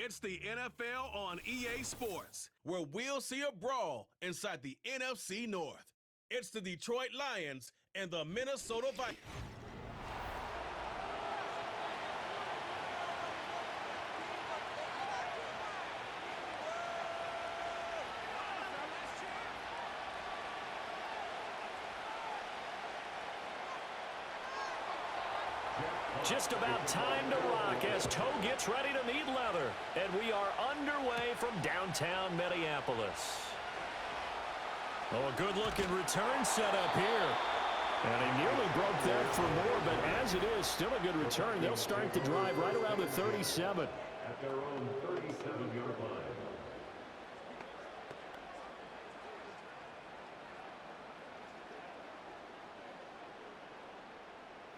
It's the NFL on EA Sports, where we'll see a brawl inside the NFC North. It's the Detroit Lions and the Minnesota Vikings. Just about time to rock as Toe gets ready to meet leather. And we are underway from downtown Minneapolis. Oh, a good-looking return setup here. And he nearly broke that for more, but as it is, still a good return. They'll start the drive right around the 37. At their own 37-yard line.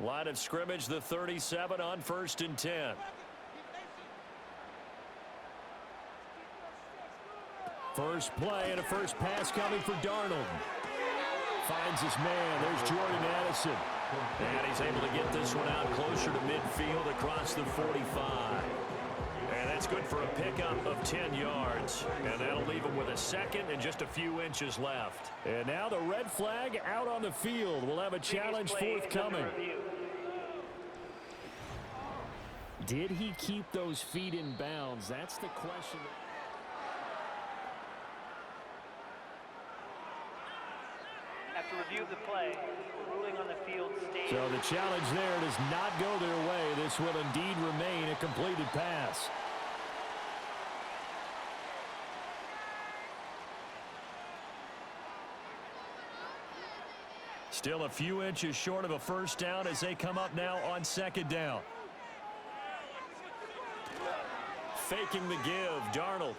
Line of scrimmage, the 37 on 1st and 10. First play and a first pass coming for Darnold. Finds his man. There's Jordan Addison. And he's able to get this one out closer to midfield across the 45. And that's good for a pickup of 10 yards. And that'll leave him with a second and just a few inches left. And now the red flag out on the field. We'll have a challenge forthcoming. Did he keep those feet in bounds? That's the question. After review of the play, the ruling on the field stays. So the challenge there does not go their way. This will indeed remain a completed pass. Still a few inches short of a first down as they come up now on 2nd down. Faking the give, Darnold.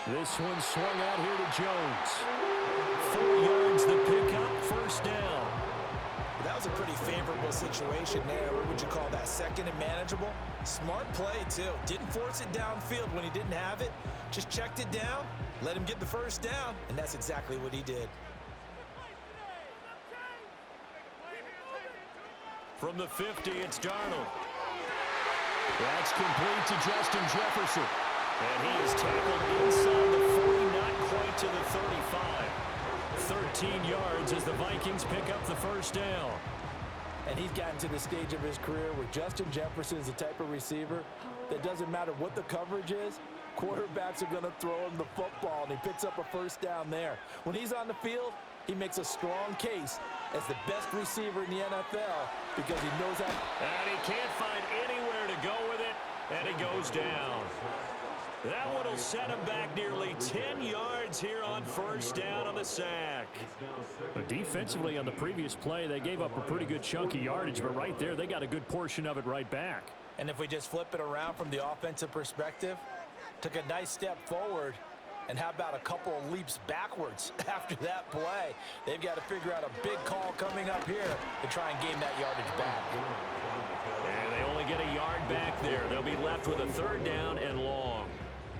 This one swung out here to Jones. 4 yards the pickup, first down. That was a pretty favorable situation there. What would you call that? Second and manageable? Smart play, too. Didn't force it downfield when he didn't have it. Just checked it down, let him get the first down, and that's exactly what he did. From the 50, it's Darnold. That's complete to Justin Jefferson. And he is tackled inside the 40, not quite to the 35. 13 yards as the Vikings pick up the first down. And he's gotten to the stage of his career where Justin Jefferson is the type of receiver that doesn't matter what the coverage is, quarterbacks are going to throw him the football, and he picks up a first down there. When he's on the field, he makes a strong case as the best receiver in the NFL because he knows how. And he can't find anywhere to go with it, and he goes down. That one will set him back nearly 10 yards here on first down on the sack. But defensively on the previous play, they gave up a pretty good chunk of yardage, but right there, they got a good portion of it right back. And if we just flip it around from the offensive perspective, took a nice step forward, and how about a couple of leaps backwards after that play? They've got to figure out a big call coming up here to try and gain that yardage back. And they only get a yard back there. They'll be left with a 3rd down and long.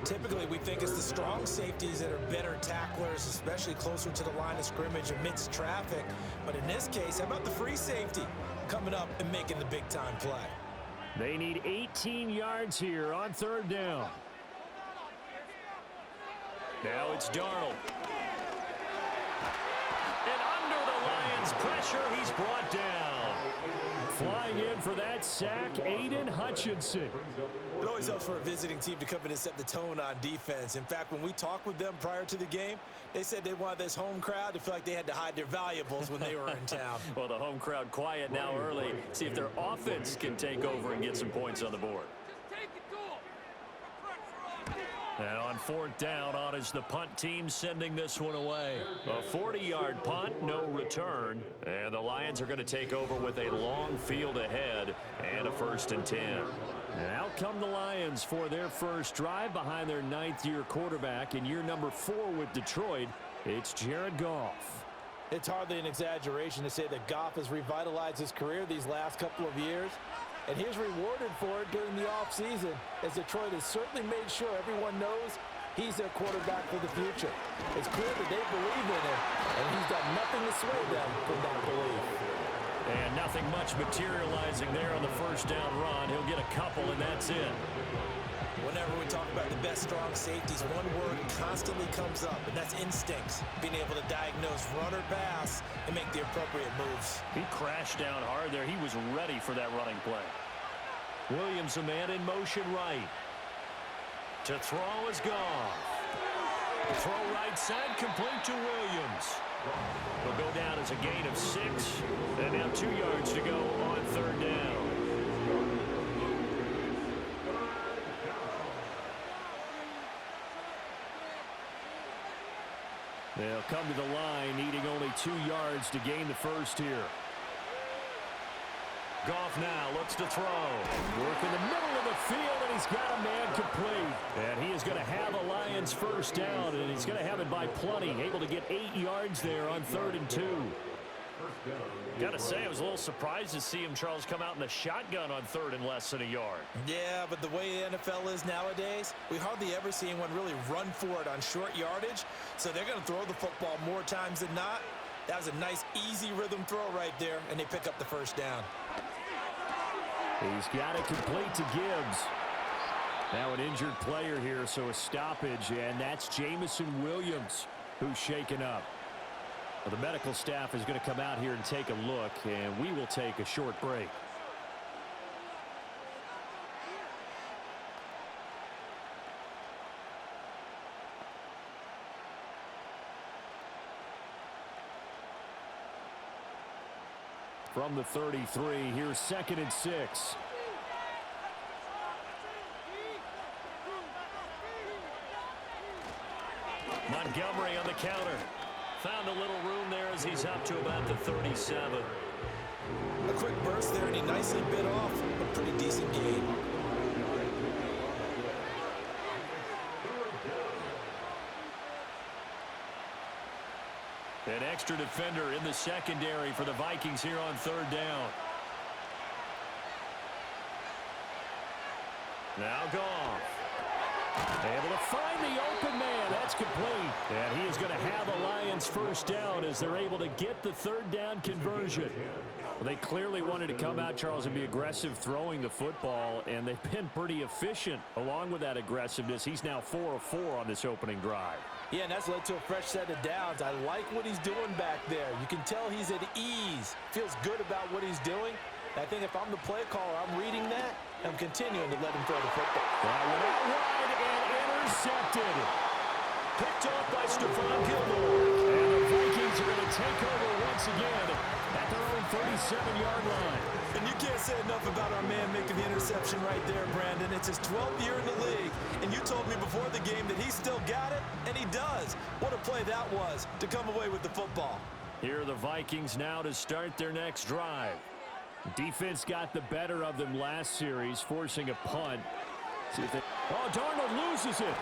Typically, we think it's the strong safeties that are better tacklers, especially closer to the line of scrimmage amidst traffic. But in this case, how about the free safety coming up and making the big-time play? They need 18 yards here on 3rd down. Now it's Darnold. And under the Lions' pressure, he's brought down. Flying in for that sack, Aiden Hutchinson. It always helps for a visiting team to come in and set the tone on defense. In fact, when we talked with them prior to the game, they said they wanted this home crowd to feel like they had to hide their valuables when they were in town. Well, the home crowd quiet now early. See if their offense can take over and get some points on the board. And on 4th down, on is the punt team sending this one away. A 40-yard punt, no return. And the Lions are going to take over with a long field ahead and a 1st and 10. And out come the Lions for their first drive behind their 9th-year quarterback in year number 4 with Detroit. It's Jared Goff. It's hardly an exaggeration to say that Goff has revitalized his career these last couple of years. And he's rewarded for it during the offseason, as Detroit has certainly made sure everyone knows he's their quarterback for the future. It's clear that they believe in him, and he's done nothing to sway them from that belief. And nothing much materializing there on the first down run. He'll get a couple, and that's it. strong safeties, one word constantly comes up, and that's instincts. Being able to diagnose run or pass and make the appropriate moves. He crashed down hard there. He was ready for that running play. Williams, a man in motion right. To throw is gone. Throw right side, complete to Williams. Will go down as a gain of 6. And now 2 yards to go on 3rd down. They'll come to the line, needing only 2 yards to gain the first here. Goff now looks to throw. Work in the middle of the field, and he's got a man complete. And he is going to have a Lions first down, and he's going to have it by plenty. Able to get 8 yards there on 3rd and 2. Got to say, I was a little surprised to see him, Charles, come out in the shotgun on 3rd and less than a yard. Yeah, but the way the NFL is nowadays, we hardly ever see anyone really run for it on short yardage. So they're going to throw the football more times than not. That was a nice, easy rhythm throw right there, and they pick up the first down. He's got it complete to Gibbs. Now an injured player here, so a stoppage, and that's Jamison Williams who's shaken up. Well, the medical staff is going to come out here and take a look, and we will take a short break. From the 33, here's 2nd and 6. Montgomery on the counter. Found a little room there as he's up to about the 37. A quick burst there, and he nicely bit off a pretty decent gain. An extra defender in the secondary for the Vikings here on 3rd down. Now Goff. Able to find the open man. That's complete. And he is going to have a Lions first down as they're able to get the 3rd down conversion. Well, they clearly wanted to come out, Charles, and be aggressive throwing the football, and they've been pretty efficient along with that aggressiveness. He's now 4 of 4 on this opening drive. Yeah, and that's led to a fresh set of downs. I like what he's doing back there. You can tell he's at ease. Feels good about what he's doing. I think if I'm the play caller, I'm reading that, and I'm continuing to let him throw the football. That went out wide and intercepted. Picked off by Stephon Gilmore. And the Vikings are going to take over once again at their own 37-yard line. And you can't say enough about our man making the interception right there, Brandon. It's his 12th year in the league, and you told me before the game that he still got it, and he does. What a play that was to come away with the football. Here are the Vikings now to start their next drive. Defense got the better of them last series, forcing a punt. See if oh, Darnold loses it.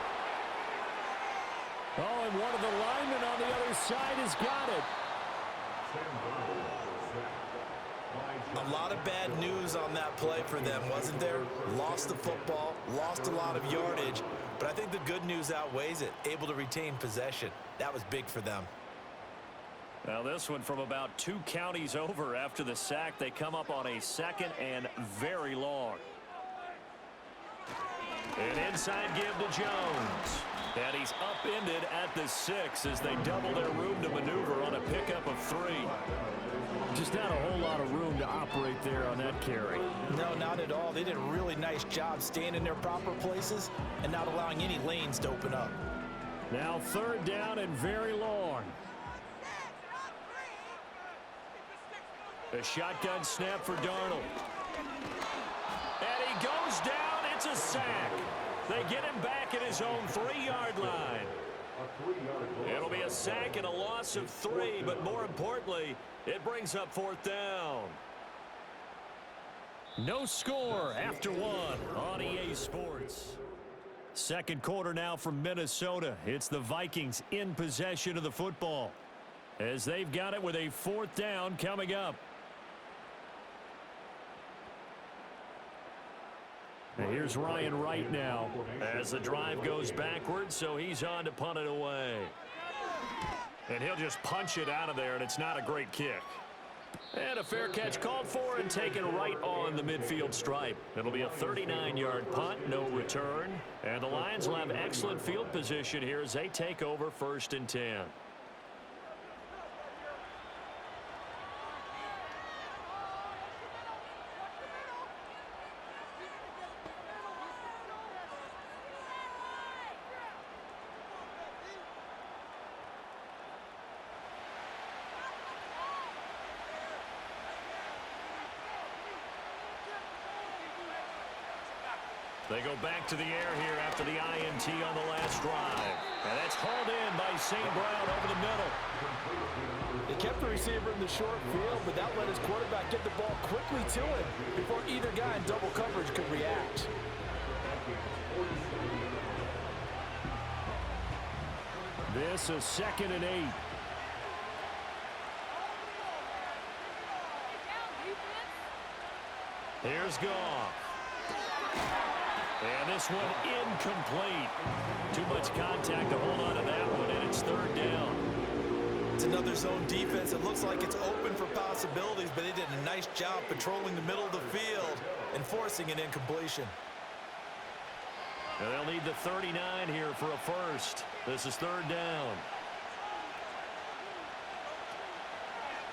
Oh, and one of the linemen on the other side has got it. A lot of bad news on that play for them, wasn't there? Lost the football, lost a lot of yardage, but I think the good news outweighs it. Able to retain possession. That was big for them. Now this one from about 2 counties over after the sack. They come up on a 2nd and very long. An inside give to Jones. And he's upended at the 6 as they double their room to maneuver on a pickup of 3. Just not a whole lot of room to operate there on that carry. No, not at all. They did a really nice job staying in their proper places and not allowing any lanes to open up. Now 3rd down and very long. A shotgun snap for Darnold. And he goes down. It's a sack. They get him back at his own 3-yard line. It'll be a sack and a loss of 3, but more importantly, it brings up 4th down. No score after 1 on EA Sports. 2nd quarter now from Minnesota. It's the Vikings in possession of the football as they've got it with a 4th down coming up. And here's Ryan Wright now as the drive goes backwards, so he's on to punt it away. And he'll just punch it out of there, and it's not a great kick. And a fair catch called for and taken right on the midfield stripe. It'll be a 39-yard punt, no return. And the Lions will have excellent field position here as they take over 1st and 10. They go back to the air here after the INT on the last drive. And that's hauled in by St. Brown over the middle. They kept the receiver in the short field, but that let his quarterback get the ball quickly to him before either guy in double coverage could react. This is 2nd and 8. Here's Goff. And this one incomplete. Too much contact to hold on to that one, and it's 3rd down. It's another zone defense. It looks like it's open for possibilities, but they did a nice job patrolling the middle of the field and forcing an incompletion. And they'll need the 39 here for a first. This is 3rd down.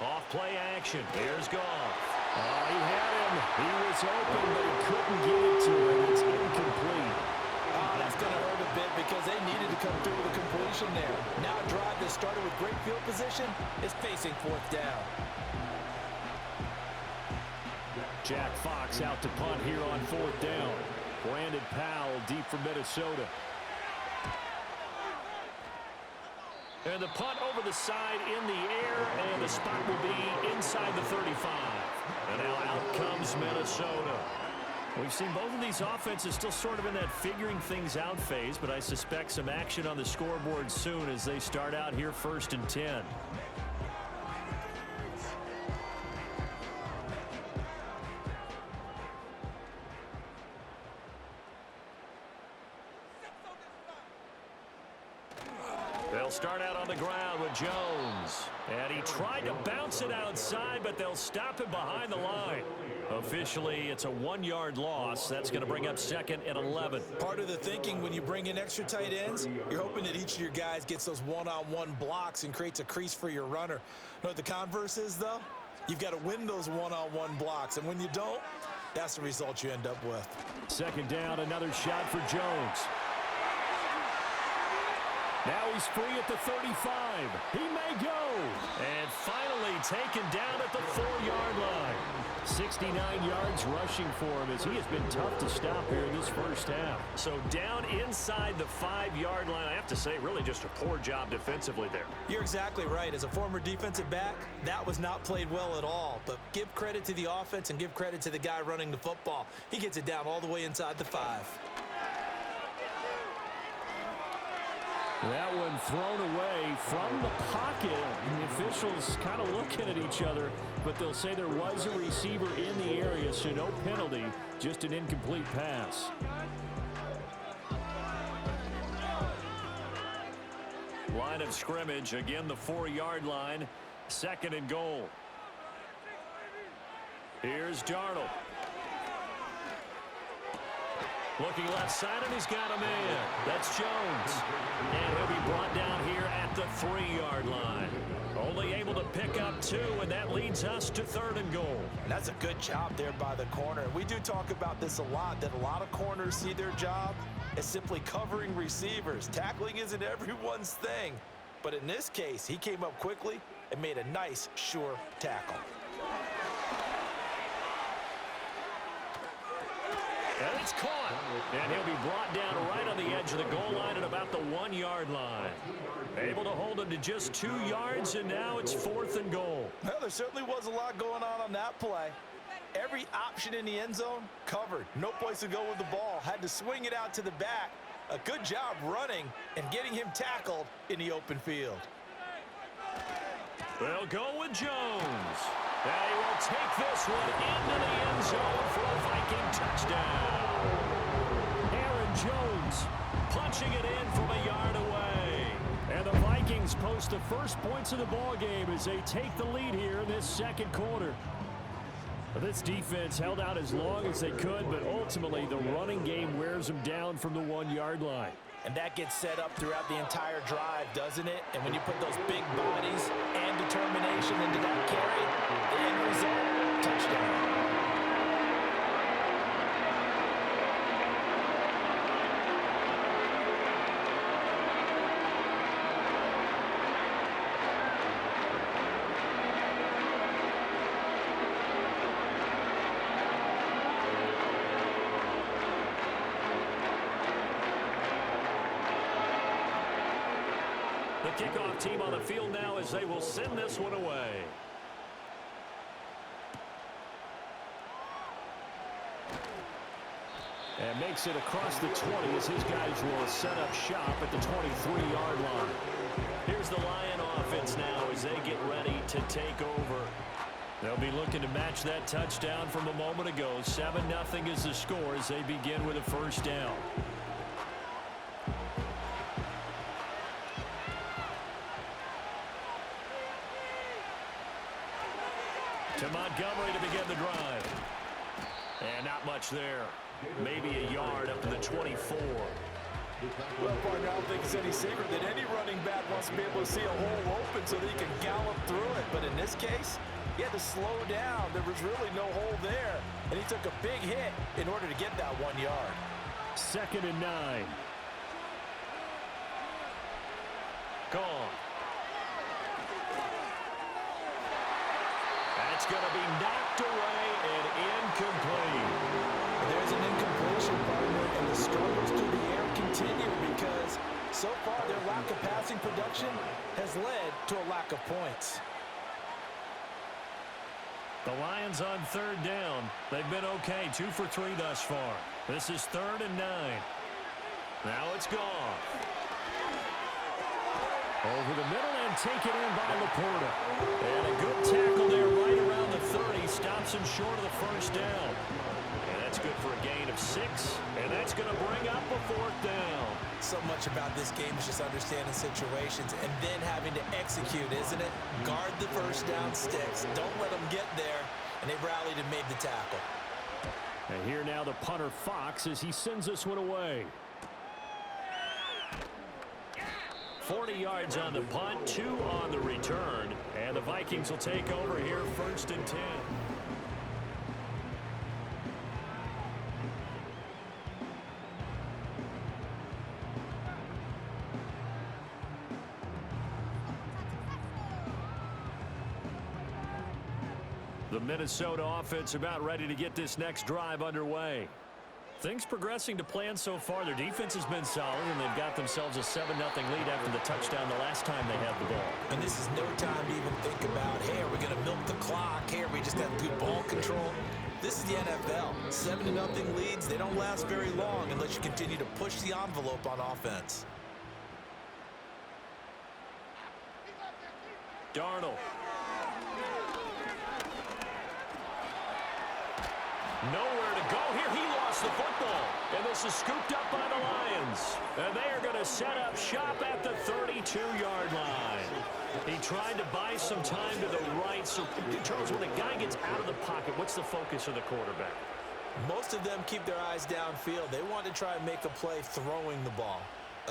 Off play action. Here's Goff. Oh, he had him. He was open, but he couldn't get it to him. It's incomplete. Oh, that's going to hurt a bit because they needed to come through with a completion there. Now a drive that started with great field position is facing 4th down. Jack Fox out to punt here on 4th down. Brandon Powell deep for Minnesota. And the punt over the side in the air, and the spot will be inside the 35. And now out comes Minnesota. We've seen both of these offenses still sort of in that figuring things out phase, but I suspect some action on the scoreboard soon as they start out here 1st and 10. They'll start out on the ground with Jones. And he tried to bounce it outside, but they'll stop him behind the line. Officially, it's a 1-yard loss. That's going to bring up 2nd and 11. Part of the thinking when you bring in extra tight ends, you're hoping that each of your guys gets those one-on-one blocks and creates a crease for your runner. You know what the converse is, though? You've got to win those one-on-one blocks, and when you don't, that's the result you end up with. 2nd down, another shot for Jones. Now he's free at the 35. He may go. And finally taken down at the 4-yard line. 69 yards rushing for him as he has been tough to stop here in this first half. So down inside the 5-yard line. I have to say, really just a poor job defensively there. You're exactly right. As a former defensive back, that was not played well at all. But give credit to the offense and give credit to the guy running the football. He gets it down all the way inside the 5. That one thrown away from the pocket. And the officials kind of looking at each other, but they'll say there was a receiver in the area, so no penalty, just an incomplete pass. Line of scrimmage, again the 4-yard line, 2nd and goal. Here's Darnold. Looking left side, and he's got a man. That's Jones. And he'll be brought down here at the 3-yard line. Only able to pick up 2, and that leads us to 3rd and goal. And that's a good job there by the corner. We do talk about this a lot, that a lot of corners see their job as simply covering receivers. Tackling isn't everyone's thing. But in this case, he came up quickly and made a nice, sure tackle. And it's caught. And he'll be brought down right on the edge of the goal line at about the 1-yard line. Able to hold him to just 2 yards, and now it's 4th and goal. Well, there certainly was a lot going on that play. Every option in the end zone covered. No place to go with the ball. Had to swing it out to the back. A good job running and getting him tackled in the open field. They'll go with Jones. Now he will take this one into the end zone for a Viking touchdown. Aaron Jones punching it in from a yard away. And the Vikings post post the first points of the ball game as they take the lead here in this second quarter. This defense held out as long as they could, but ultimately the running game wears them down from the 1-yard line. And that gets set up throughout the entire drive, doesn't it? And when you put those big bodies and determination into that carry, the end result, touchdown. The kickoff team on the field now as they will send this one away. And makes it across the 20 as his guys will set up shop at the 23-yard line. Here's the Lion offense now as they get ready to take over. They'll be looking to match that touchdown from a moment ago. 7-0 is the score as they begin with a first down. To Montgomery to begin the drive. And not much there. Maybe a yard up to the 24. Well, partner, I don't think it's any secret that any running back wants to be able to see a hole open so that he can gallop through it. But in this case, he had to slow down. There was really no hole there. And he took a big hit in order to get that 1 yard. 2nd and 9. Gone. That's going to be knocked away and incomplete. There's an incompletion, partner, and the struggles through the air continue because so far their lack of passing production has led to a lack of points. The Lions on 3rd down. They've been okay, 2 for 3 thus far. This is 3rd and 9. Now it's gone. Over the middle and taken in by Laporta. And a good tackle there right around the 30. Stops him short of the first down. And that's good for a gain of 6. And that's going to bring up a 4th down. So much about this game is just understanding situations and then having to execute, isn't it? Guard the first down sticks. Don't let them get there. And they rallied and made the tackle. And here now the punter Fox as he sends this one away. 40 yards on the punt, 2 on the return, and the Vikings will take over here 1st and 10. The Minnesota offense about ready to get this next drive underway. Things progressing to plan so far. Their defense has been solid, and they've got themselves a 7-0 lead after the touchdown the last time they had the ball. And this is no time to even think about, hey, are we going to milk the clock? Hey, are we just have good ball control? This is the NFL. 7-0 leads, they don't last very long unless you continue to push the envelope on offense. Darnold. Nowhere to go here. He lost the football. And this is scooped up by the Lions. And they are going to set up shop at the 32-yard line. He tried to buy some time to the right. So, Charles, when a guy gets out of the pocket, what's the focus of the quarterback? Most of them keep their eyes downfield. They want to try and make a play throwing the ball.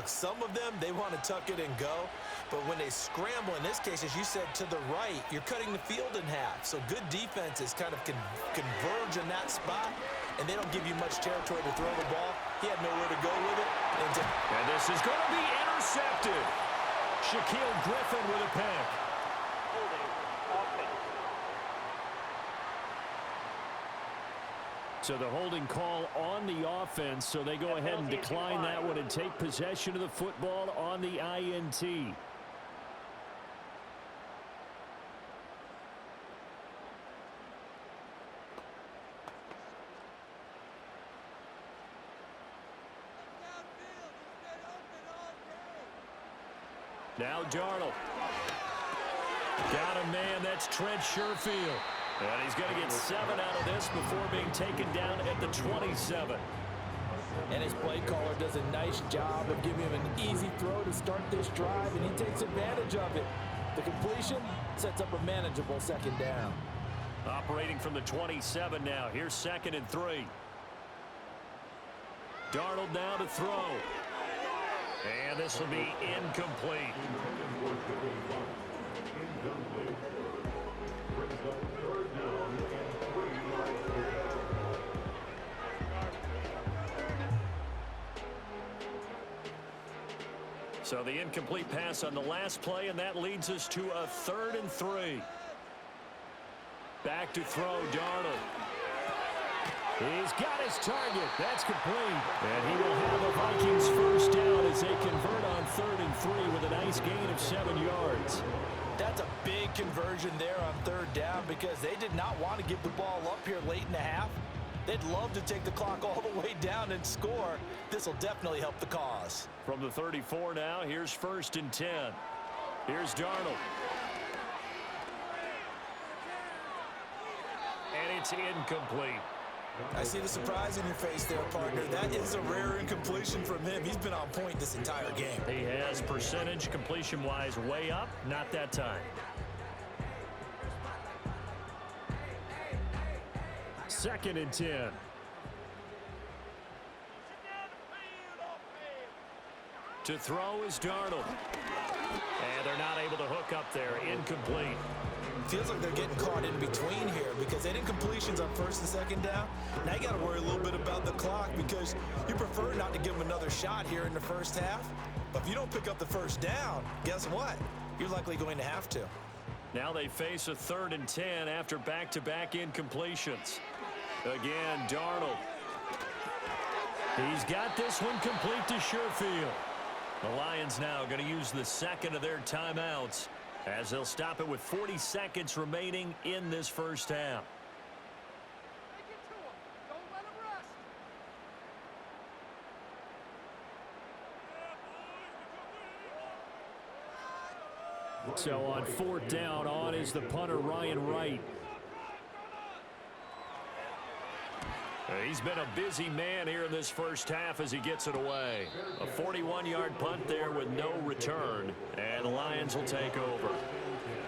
Some of them, they want to tuck it and go. But when they scramble, in this case, as you said, to the right, you're cutting the field in half. So good defenses kind of converge in that spot, and they don't give you much territory to throw the ball. He had nowhere to go with it. And this is going to be intercepted. Shaquille Griffin with a pick. So the holding call on the offense, so they go ahead and decline that one and take possession of the football on the INT. Now Darnold. Got a man, that's Trent Sherfield. And he's going to get 7 out of this before being taken down at the 27. And his play caller does a nice job of giving him an easy throw to start this drive, and he takes advantage of it. The completion sets up a manageable second down. Operating from the 27 now. Here's 2nd and 3. Darnold now to throw. And this will be incomplete. So the incomplete pass on the last play, and that leads us to a 3rd and 3. Back to throw, Darnold. He's got his target. That's complete. And he will have a Vikings first down as they convert on 3rd and 3 with a nice gain of 7 yards. That's a big conversion there on 3rd down because they did not want to give the ball up here late in the half. They'd love to take the clock all the way down and score. This will definitely help the cause. From the 34 now, here's 1st and 10. Here's Darnold. And it's incomplete. I see the surprise in your face there, partner. That is a rare incompletion from him. He's been on point this entire game. He has percentage completion-wise way up, not that time. 2nd and 10. To throw is Darnold. And they're not able to hook up there. Incomplete. Feels like they're getting caught in between here because they did incompletions on 1st and 2nd down. Now you got to worry a little bit about the clock because you prefer not to give them another shot here in the first half. But if you don't pick up the first down, guess what? You're likely going to have to. Now they face a 3rd and 10 after back-to-back incompletions. Again, Darnold. He's got this one complete to Sherfield. The Lions now going to use the 2nd of their timeouts as they'll stop it with 40 seconds remaining in this first half. So on 4th down, on is the punter, Ryan Wright. He's been a busy man here in this first half as he gets it away. A 41-yard punt there with no return, and the Lions will take over.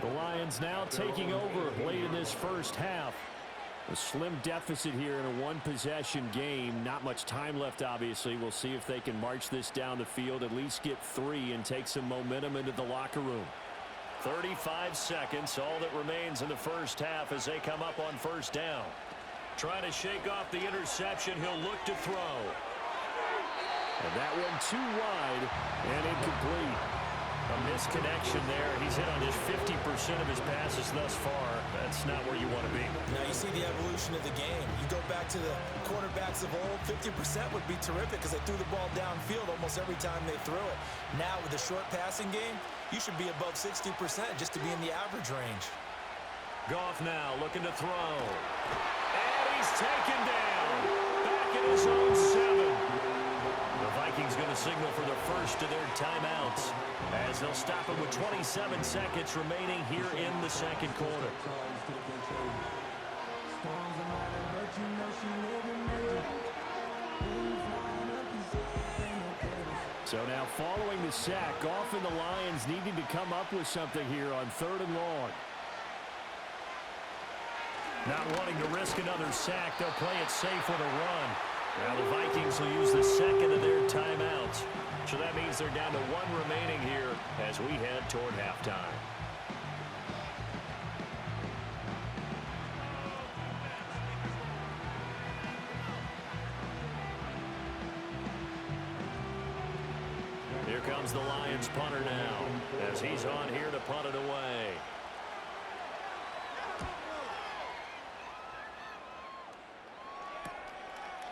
The Lions now taking over late in this first half. A slim deficit here in a one-possession game. Not much time left, obviously. We'll see if they can march this down the field, at least get 3 and take some momentum into the locker room. 35 seconds, all that remains in the first half as they come up on 1st down. Trying to shake off the interception. He'll look to throw. And that one too wide and incomplete. A misconnection there. He's hit on just 50% of his passes thus far. That's not where you want to be. Now you see the evolution of the game. You go back to the quarterbacks of old, 50% would be terrific because they threw the ball downfield almost every time they threw it. Now with the short passing game, you should be above 60% just to be in the average range. Goff now looking to throw. He's taken down. Back in his own 7. The Vikings going to signal for the first of their timeouts as they'll stop it with 27 seconds remaining here in the second quarter. So now following the sack, Goff and the Lions needing to come up with something here on 3rd and long. Not wanting to risk another sack, they'll play it safe with a run. Now the Vikings will use the 2nd of their timeouts. So that means they're down to 1 remaining here as we head toward halftime. Here comes the Lions punter now as he's on here to punt it away.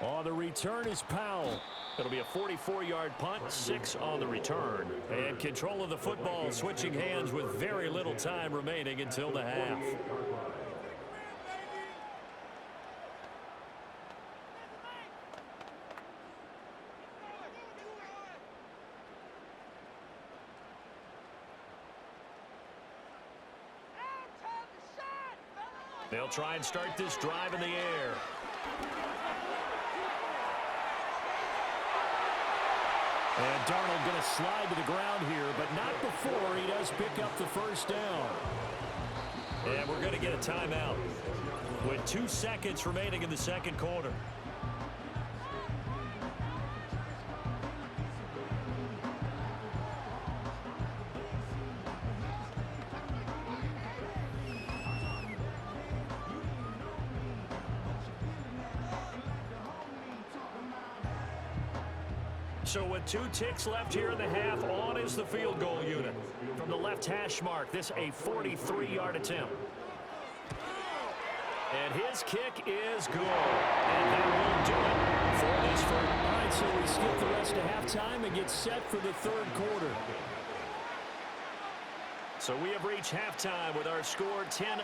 On the return is Powell. It'll be a 44-yard punt, 6 on the return. And control of the football switching hands with very little time remaining until the half. They'll try and start this drive in the air. And Darnold going to slide to the ground here, but not before he does pick up the first down. And we're going to get a timeout with 2 seconds remaining in the second quarter. So with 2 ticks left here in the half, on is the field goal unit. From the left hash mark, this a 43-yard attempt. And his kick is good. And that will do it for this first. All right, so we skip the rest of halftime and get set for the third quarter. So we have reached halftime with our score 10-0.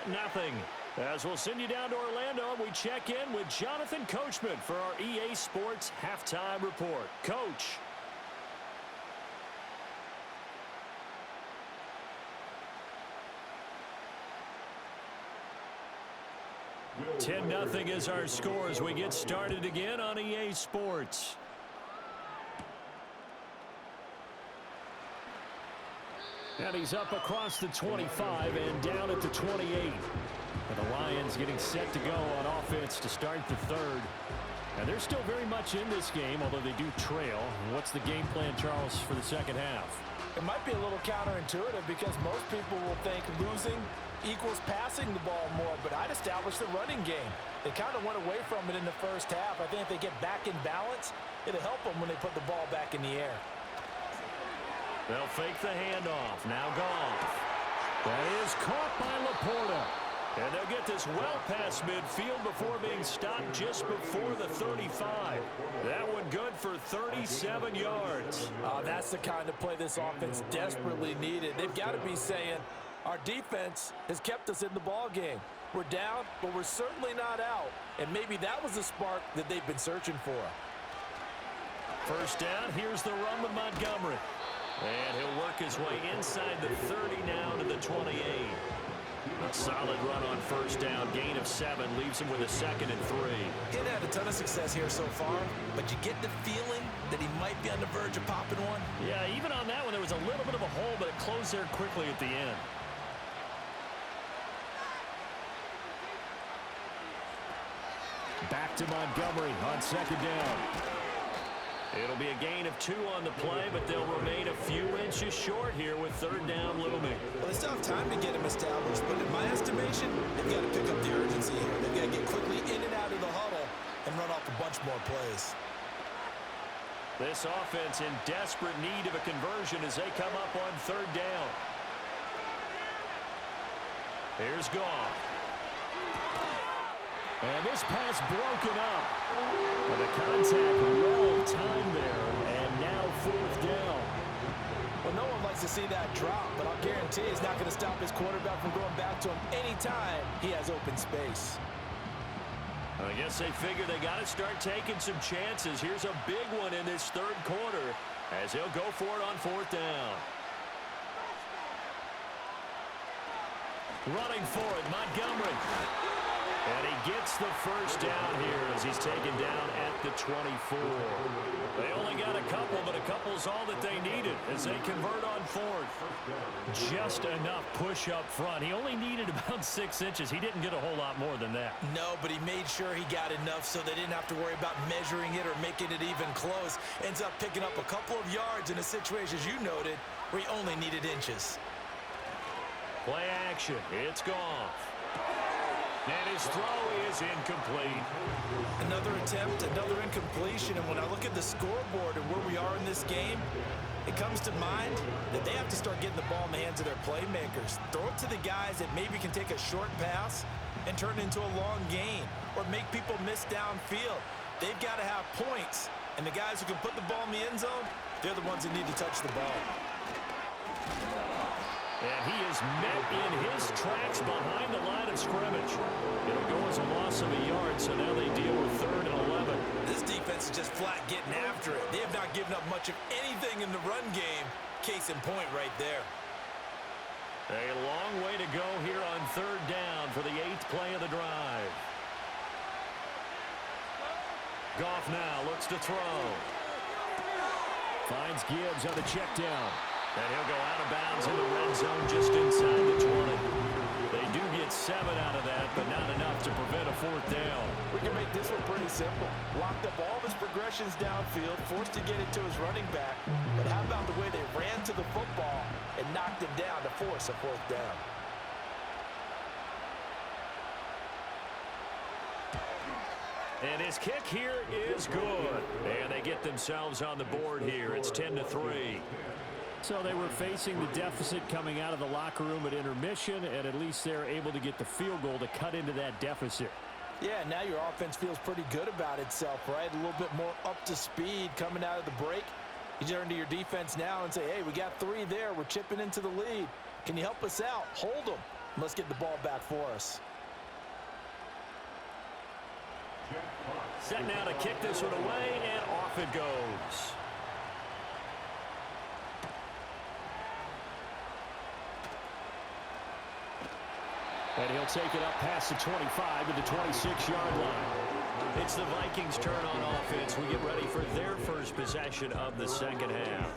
As we'll send you down to Orlando, we check in with Jonathan Coachman for our EA Sports Halftime Report. Coach. Will 10-0 is our score as we get started again on EA Sports. And he's up across the 25 and down at the 28. And the Lions getting set to go on offense to start the third. And they're still very much in this game, although they do trail. What's the game plan, Charles, for the second half? It might be a little counterintuitive because most people will think losing equals passing the ball more, but I'd establish the running game. They kind of went away from it in the first half. I think if they get back in balance, it'll help them when they put the ball back in the air. They'll fake the handoff. Now Goff. That is caught by Laporta. And they'll get this well past midfield before being stopped just before the 35. That one good for 37 yards. That's the kind of play this offense desperately needed. They've got to be saying, our defense has kept us in the ball game. We're down, but we're certainly not out. And maybe that was the spark that they've been searching for. First down, here's the run with Montgomery. And he'll work his way inside the 30 now to the 28. A solid run on first down. Gain of 7 leaves him with a 2nd and 3. He had a ton of success here so far, but you get the feeling that he might be on the verge of popping one. Yeah, even on that one, there was a little bit of a hole, but it closed there quickly at the end. Back to Montgomery on second down. It'll be a gain of 2 on the play, but they'll remain a few inches short here with third down looming. Well, they still have time to get him established, but in my estimation, they've got to pick up the urgency here. They've got to get quickly in and out of the huddle and run off a bunch more plays. This offense in desperate need of a conversion as they come up on third down. Here's Goff. And this pass broken up. And the contact well timed there. And now fourth down. Well, no one likes to see that drop, but I'll guarantee he's not going to stop his quarterback from going back to him anytime he has open space. I guess they figure they got to start taking some chances. Here's a big one in this third quarter as he'll go for it on fourth down. Running for it, Montgomery. And he gets the first down here as he's taken down at the 24. They only got a couple, but a couple's all that they needed as they convert on fourth. Just enough push up front. He only needed about 6 inches. He didn't get a whole lot more than that. No, but he made sure he got enough so they didn't have to worry about measuring it or making it even close. Ends up picking up a couple of yards in a situation, as you noted, where he only needed inches. Play action. It's Goff. And his throw is incomplete. Another attempt, another incompletion. And when I look at the scoreboard and where we are in this game, it comes to mind that they have to start getting the ball in the hands of their playmakers. Throw it to the guys that maybe can take a short pass and turn it into a long gain or make people miss downfield. They've got to have points. And the guys who can put the ball in the end zone, they're the ones that need to touch the ball. And he is met in his tracks behind the line of scrimmage. It'll go as a loss of a yard, so now they deal with 3rd and 11. This defense is just flat getting after it. They have not given up much of anything in the run game. Case in point right there. A long way to go here on third down for the 8th play of the drive. Goff now looks to throw. Finds Gibbs on the check down. And he'll go out of bounds in the red zone just inside the 20. They do get 7 out of that, but not enough to prevent a 4th down. We can make this one pretty simple. Locked up all of his progressions downfield, forced to get it to his running back. But how about the way they ran to the football and knocked him down to force a 4th down? And his kick here is good. And they get themselves on the board here. It's 10-3. So they were facing the deficit coming out of the locker room at intermission, and at least they're able to get the field goal to cut into that deficit. Yeah, now your offense feels pretty good about itself, right? A little bit more up to speed coming out of the break. You turn to your defense now and say, hey, we got 3 there. We're chipping into the lead. Can you help us out? Hold them. Let's get the ball back for us. Set now to kick this one away, and off it goes. And he'll take it up past the 25 to the 26-yard line. It's the Vikings' turn on offense. We get ready for their first possession of the second half.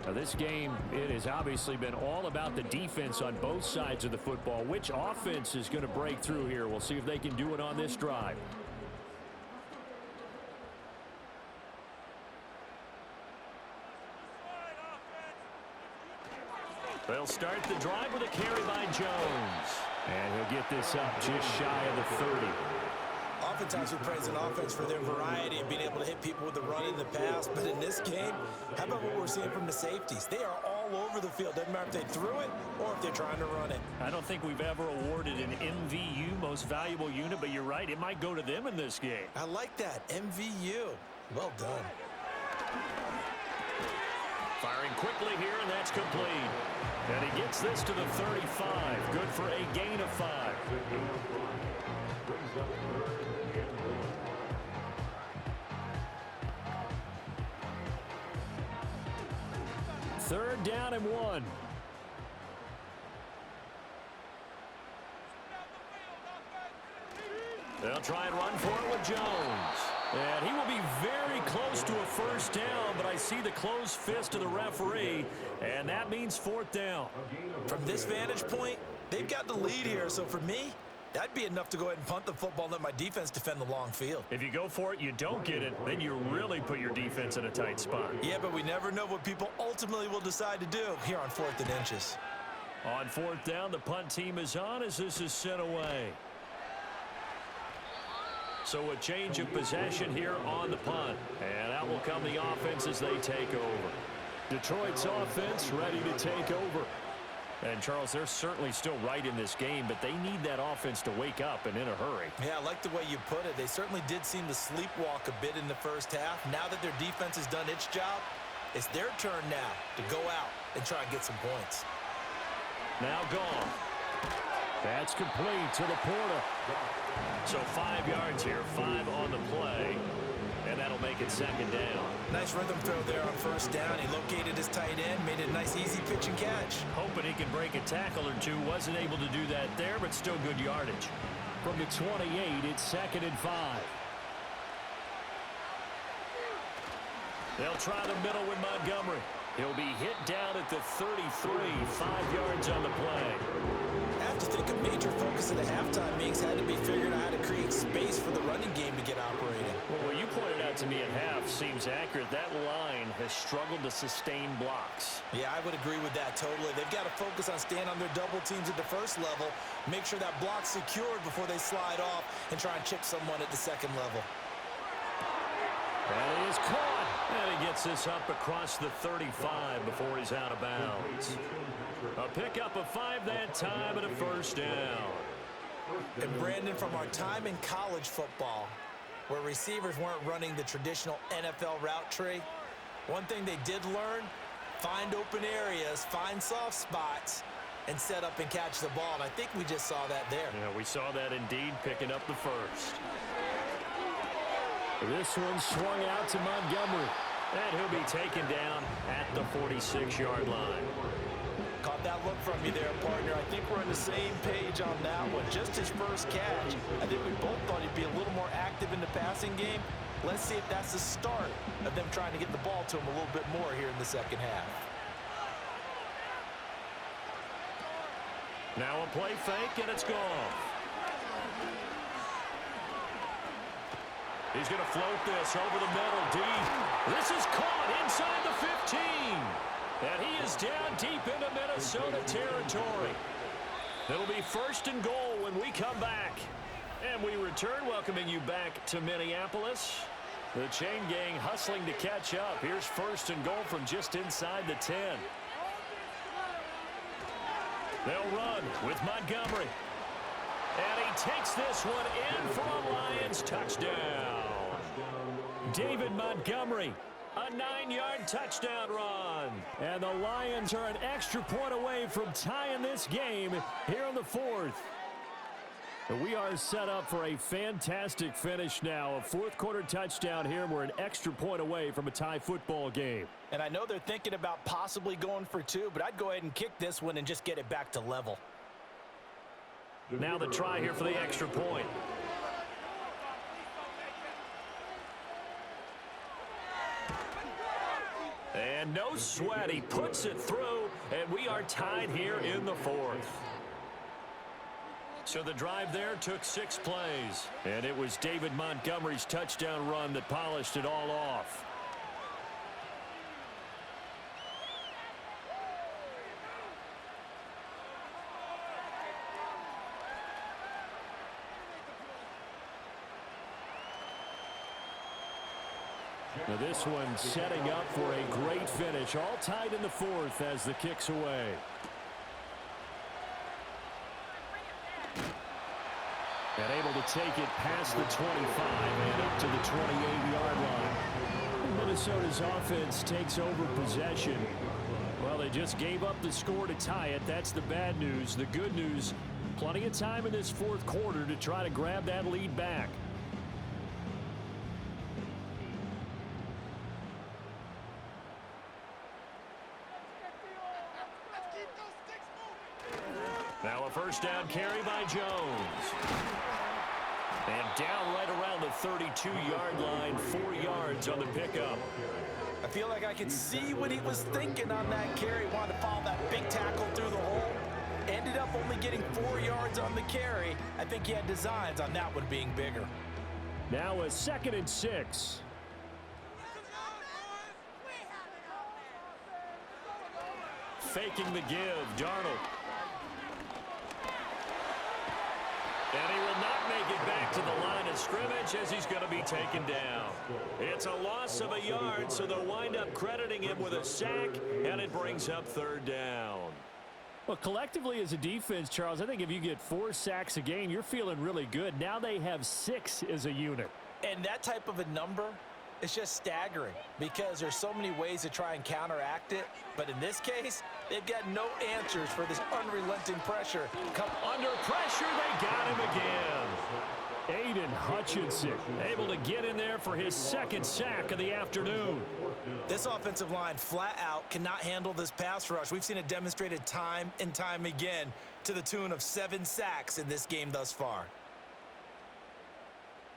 Now this game, it has obviously been all about the defense on both sides of the football. Which offense is going to break through here? We'll see if they can do it on this drive. They'll start the drive with a carry by Jones. And he'll get this up just shy of the 30. Oftentimes we praise an offense for their variety and being able to hit people with the run in the pass. But in this game, how about what we're seeing from the safeties? They are all over the field. Doesn't matter if they threw it or if they're trying to run it. I don't think we've ever awarded an MVU, most valuable unit, but you're right. It might go to them in this game. I like that. MVU. Well done. Firing quickly here, and that's complete. And he gets this to the 35. Good for a gain of 5. Third down and 1. They'll try and run for it with Jones. And he will be very close to a first down, but I see the closed fist of the referee, and that means 4th down. From this vantage point, they've got the lead here, so for me, that'd be enough to go ahead and punt the football and let my defense defend the long field. If you go for it, you don't get it, then you really put your defense in a tight spot. Yeah, but we never know what people ultimately will decide to do here on 4th and inches. On 4th down, the punt team is on as this is sent away. So a change of possession here on the punt. And out will come the offense as they take over. Detroit's offense ready to take over. And, Charles, they're certainly still right in this game, but they need that offense to wake up and in a hurry. Yeah, I like the way you put it. They certainly did seem to sleepwalk a bit in the first half. Now that their defense has done its job, it's their turn now to go out and try and get some points. Now gone. That's complete to the Porter. So 5 yards here, 5 on the play, and that'll make it second down. Nice rhythm throw there on first down. He located his tight end, made it a nice easy pitch and catch. Hoping he can break a tackle or two. Wasn't able to do that there, but still good yardage. From the 28, it's 2nd and 5. They'll try the middle with Montgomery. He'll be hit down at the 33, 5 yards on the play. I have to think a major focus of the halftime meetings had to be figuring out how to create space for the running game to get operating. Well, what you pointed out to me at half seems accurate. That line has struggled to sustain blocks. Yeah, I would agree with that totally. They've got to focus on staying on their double teams at the first level, make sure that block's secured before they slide off and try and chip someone at the second level. That is caught. And he gets this up across the 35 before he's out of bounds. A pickup of 5 that time and a first down. And Brandon, from our time in college football, where receivers weren't running the traditional NFL route tree, one thing they did learn, find open areas, find soft spots, and set up and catch the ball. And I think we just saw that there. Yeah, we saw that indeed, picking up the first. This one swung out to Montgomery. And he'll be taken down at the 46-yard line. Caught that look from you there, partner. I think we're on the same page on that one. Just his first catch. I think we both thought he'd be a little more active in the passing game. Let's see if that's the start of them trying to get the ball to him a little bit more here in the second half. Now a play fake, and it's gone. He's going to float this over the middle deep. This is caught inside the 15. And he is down deep into Minnesota territory. It'll be 1st and goal when we come back. And we return, welcoming you back to Minneapolis. The chain gang hustling to catch up. Here's 1st and goal from just inside the 10. They'll run with Montgomery. And he takes this one in for a Lions touchdown. David Montgomery, a 9-yard touchdown run. And the Lions are an extra point away from tying this game here in the 4th. We are set up for a fantastic finish now. A 4th quarter touchdown here, and we're an extra point away from a tie football game. And I know they're thinking about possibly going for 2, but I'd go ahead and kick this one and just get it back to level. Now the try here for the extra point. And no sweat, he puts it through, and we are tied here in the 4th. So the drive there took 6 plays, and it was David Montgomery's touchdown run that polished it all off. Now this one setting up for a great finish, all tied in the 4th as the kick's away. And able to take it past the 25 and up to the 28-yard line. Minnesota's offense takes over possession. Well, they just gave up the score to tie it. That's the bad news. The good news, plenty of time in this 4th quarter to try to grab that lead back. Now a 1st down carry by Jones. And down right around the 32-yard line, 4 yards on the pickup. I feel like I could see what he was thinking on that carry. Wanted to follow that big tackle through the hole. Ended up only getting 4 yards on the carry. I think he had designs on that one being bigger. Now a 2nd and 6. Faking the give, Darnold. And he will not make it back to the line of scrimmage as he's going to be taken down. It's a loss of a yard, so they'll wind up crediting him with a sack, and it brings up 3rd down. Well, collectively as a defense, Charles, I think if you get 4 sacks a game, you're feeling really good. Now they have 6 as a unit. And that type of a number, it's just staggering because there's so many ways to try and counteract it. But in this case, they've got no answers for this unrelenting pressure. Come under pressure, they got him again. Aiden Hutchinson able to get in there for his 2nd sack of the afternoon. This offensive line flat out cannot handle this pass rush. We've seen it demonstrated time and time again to the tune of 7 sacks in this game thus far.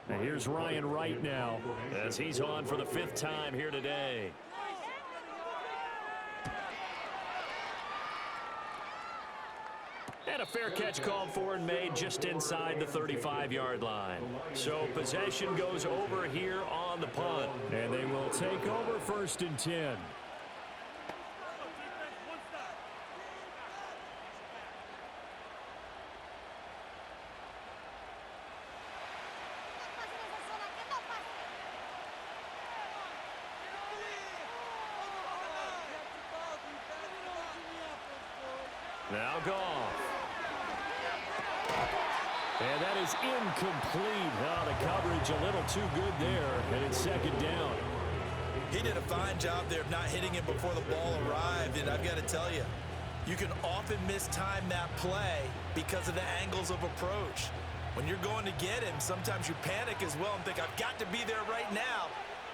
And here's Ryan Wright now as he's on for the 5th time here today. And a fair catch called for and made just inside the 35-yard line. So possession goes over here on the punt. And they will take over 1st and 10. Now Goff. And that is incomplete. Oh, the coverage a little too good there, and it's 2nd down. He did a fine job there of not hitting him before the ball arrived, and I've got to tell you, you can often mistime that play because of the angles of approach. When you're going to get him, sometimes you panic as well and think, I've got to be there right now.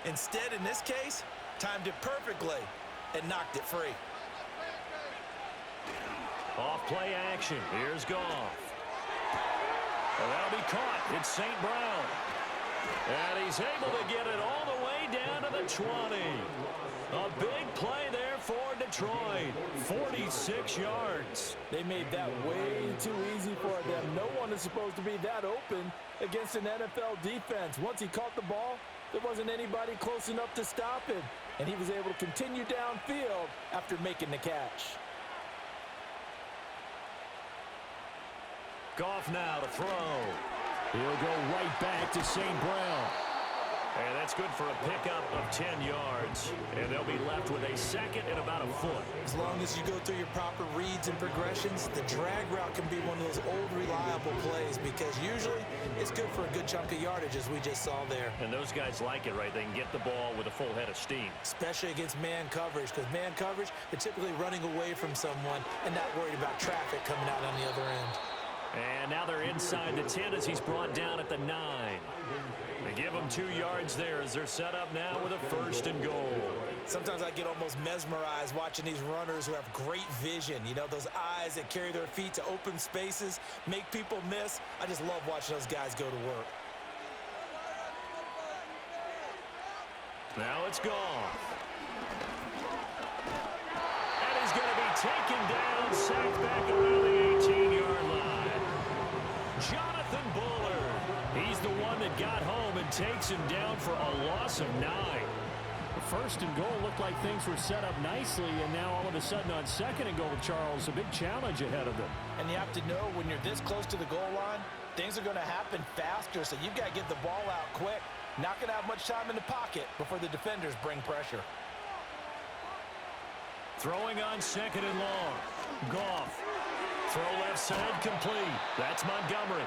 Instead, in this case, timed it perfectly and knocked it free. Off play action. Here's Goff. Well, that'll be caught. It's St. Brown. And he's able to get it all the way down to the 20. A big play there for Detroit. 46 yards. They made that way too easy for them. No one is supposed to be that open against an NFL defense. Once he caught the ball, there wasn't anybody close enough to stop him. And he was able to continue downfield after making the catch. Goff now to throw. He'll go right back to St. Brown. And that's good for a pickup of 10 yards. And they'll be left with a second and about a foot. As long as you go through your proper reads and progressions, the drag route can be one of those old reliable plays because usually it's good for a good chunk of yardage, as we just saw there. And those guys like it, right? They can get the ball with a full head of steam. Especially against man coverage, because man coverage, they're typically running away from someone and not worried about traffic coming out on the other end. And now they're inside the 10 as he's brought down at the 9. They give him 2 yards there as they're set up now with a 1st and goal. Sometimes I get almost mesmerized watching these runners who have great vision. You know, those eyes that carry their feet to open spaces, make people miss. I just love watching those guys go to work. Now it's gone. And he's going to be taken down, sacked back around the 18-yard line. Jonathan Bullard. He's the one that got home and takes him down for a loss of 9. The 1st and goal looked like things were set up nicely, and now all of a sudden on 2nd and goal, Charles, a big challenge ahead of them. And you have to know when you're this close to the goal line, things are going to happen faster, so you've got to get the ball out quick. Not going to have much time in the pocket before the defenders bring pressure. Throwing on 2nd and long. Goff. Throw left side complete. That's Montgomery.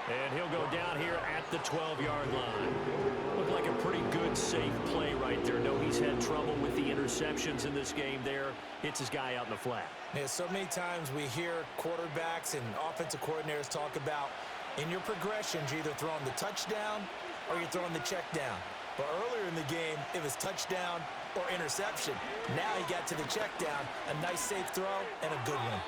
And he'll go down here at the 12-yard line. Looked like a pretty good, safe play right there. No, he's had trouble with the interceptions in this game there. Hits his guy out in the flat. Yeah, so many times we hear quarterbacks and offensive coordinators talk about in your progressions, you're either throwing the touchdown or you're throwing the check down. But earlier in the game, it was touchdown or interception. Now he got to the check down, a nice safe throw and a good one.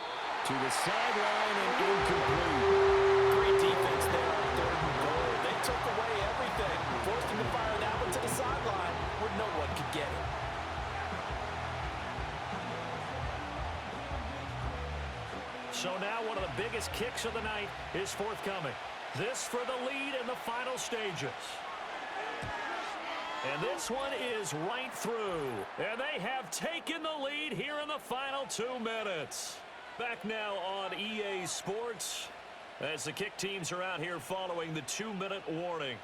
To the sideline and incomplete. Great defense there on 3rd and goal. They took away everything, forced him to fire that one to the sideline where no one could get it. So now one of the biggest kicks of the night is forthcoming. This for the lead in the final stages. And this one is right through. And they have taken the lead here in the final 2 minutes. Back now on EA Sports as the kick teams are out here following the 2-minute warning.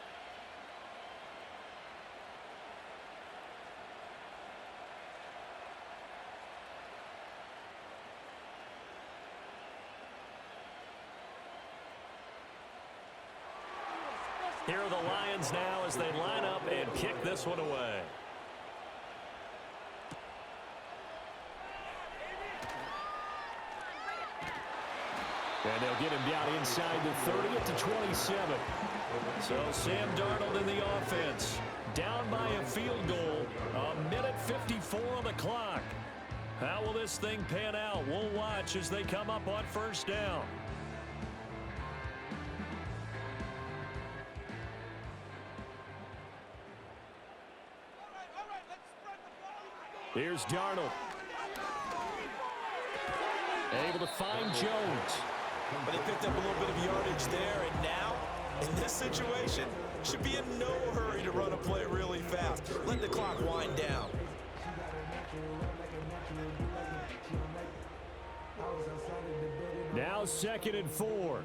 Here are the Lions now as they line up and kick this one away. And they'll get him down inside the 30 at the 27. So Sam Darnold in the offense. Down by a field goal. 1:54 on the clock. How will this thing pan out? We'll watch as they come up on 1st down. Here's Darnold. Able to find Jones. But he picked up a little bit of yardage there, and now, in this situation, should be in no hurry to run a play really fast. Let the clock wind down. Now 2nd and 4.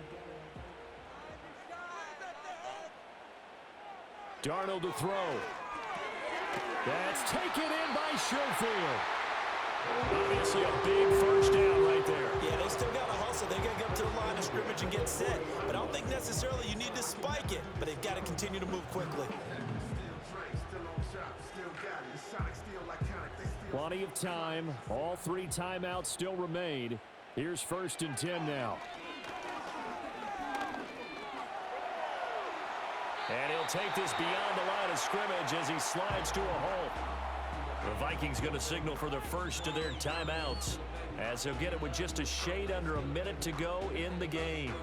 Darnold to throw. That's taken in by Schofield. Obviously a big 1st down right there. Yeah, they still got to hustle. They got to get up to the line of scrimmage and get set. But I don't think necessarily you need to spike it. But they've got to continue to move quickly. Plenty of time. All 3 timeouts still remain. Here's 1st and 10 now. And he'll take this beyond the line of scrimmage as he slides to a halt. The Vikings going to signal for the first of their timeouts as he'll get it with just a shade under a minute to go in the game.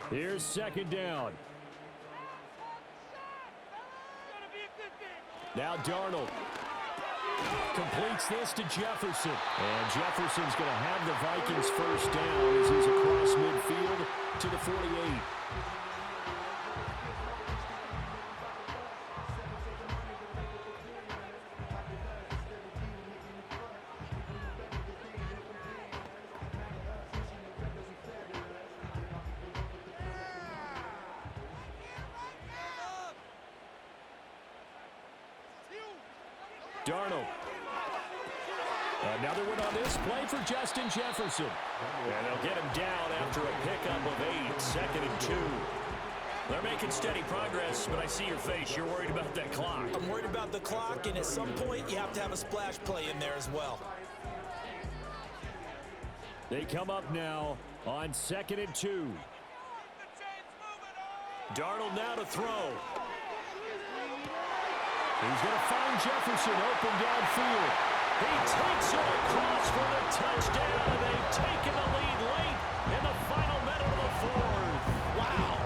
Here's second down. Now Darnold completes this to Jefferson. And Jefferson's going to have the Vikings first down as he's across midfield to the 48. Darnold. Another one on this play for Justin Jefferson. And they'll get him down after a pickup of 8, second and 2. They're making steady progress, but I see your face. You're worried about that clock. I'm worried about the clock, and at some point, you have to have a splash play in there as well. They come up now on second and 2. Darnold now to throw. He's going to find Jefferson open downfield. He takes it across for the touchdown, and they've taken the lead late in the final minute of the fourth. Wow.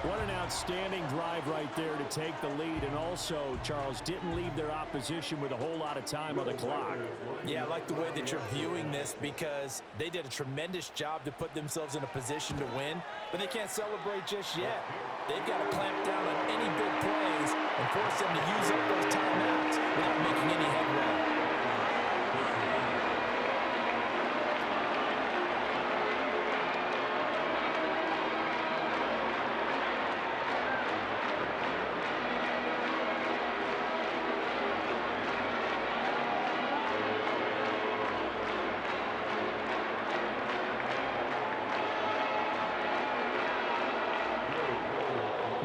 What an outstanding drive right there to take the lead, and also, Charles, didn't leave their opposition with a whole lot of time on the clock. Yeah, I like the way that you're viewing this because they did a tremendous job to put themselves in a position to win, but they can't celebrate just yet. They've got to clamp down on any big plays and force them to use up those timeouts without making any headway.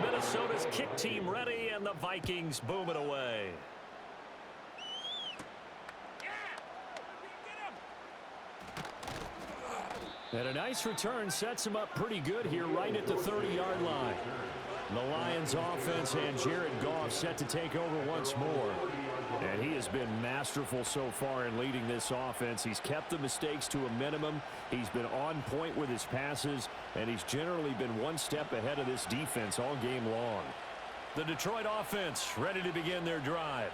Minnesota's kick team ready, and the Vikings boom it away. And a nice return sets him up pretty good here right at the 30-yard line. The Lions offense and Jared Goff set to take over once more. And he has been masterful so far in leading this offense. He's kept the mistakes to a minimum. He's been on point with his passes, and he's generally been one step ahead of this defense all game long. The Detroit offense ready to begin their drive.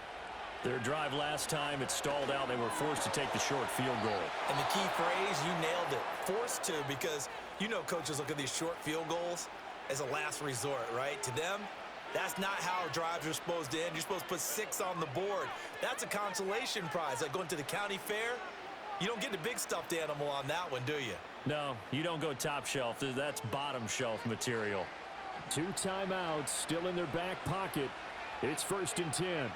Their drive last time, it stalled out. They were forced to take the short field goal. And the key phrase, you nailed it, forced to, because you know coaches look at these short field goals as a last resort, right? To them, that's not how drives are supposed to end. You're supposed to put 6 on the board. That's a consolation prize. Like going to the county fair, you don't get the big stuffed animal on that one, do you? No, you don't go top shelf. That's bottom shelf material. 2 timeouts still in their back pocket. It's first and 10.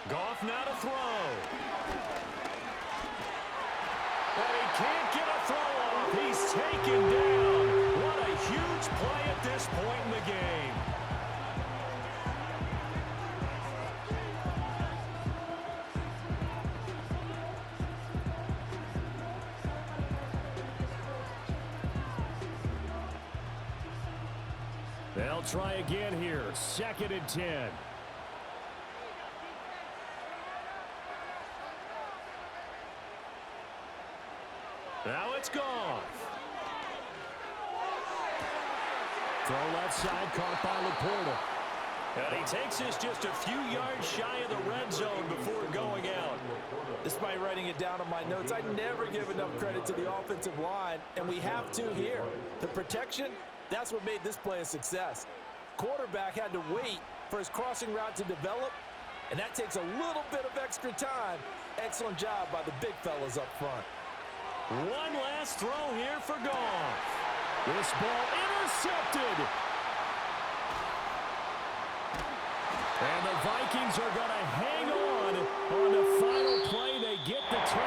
Goff now to throw. And he can't get a throw off. He's taken down. What a huge play at this point in the game. They'll try again here. Second and 10. Now it's Goff. Throw left side, caught by Laporta. And he takes this just a few yards shy of the red zone before going out. Despite writing it down on my notes, I never give enough credit to the offensive line, and we have to here. The protection, that's what made this play a success. Quarterback had to wait for his crossing route to develop, and that takes a little bit of extra time. Excellent job by the big fellas up front. One last throw here for Goff. This ball intercepted. And the Vikings are going to hang on the final play. They get the turn.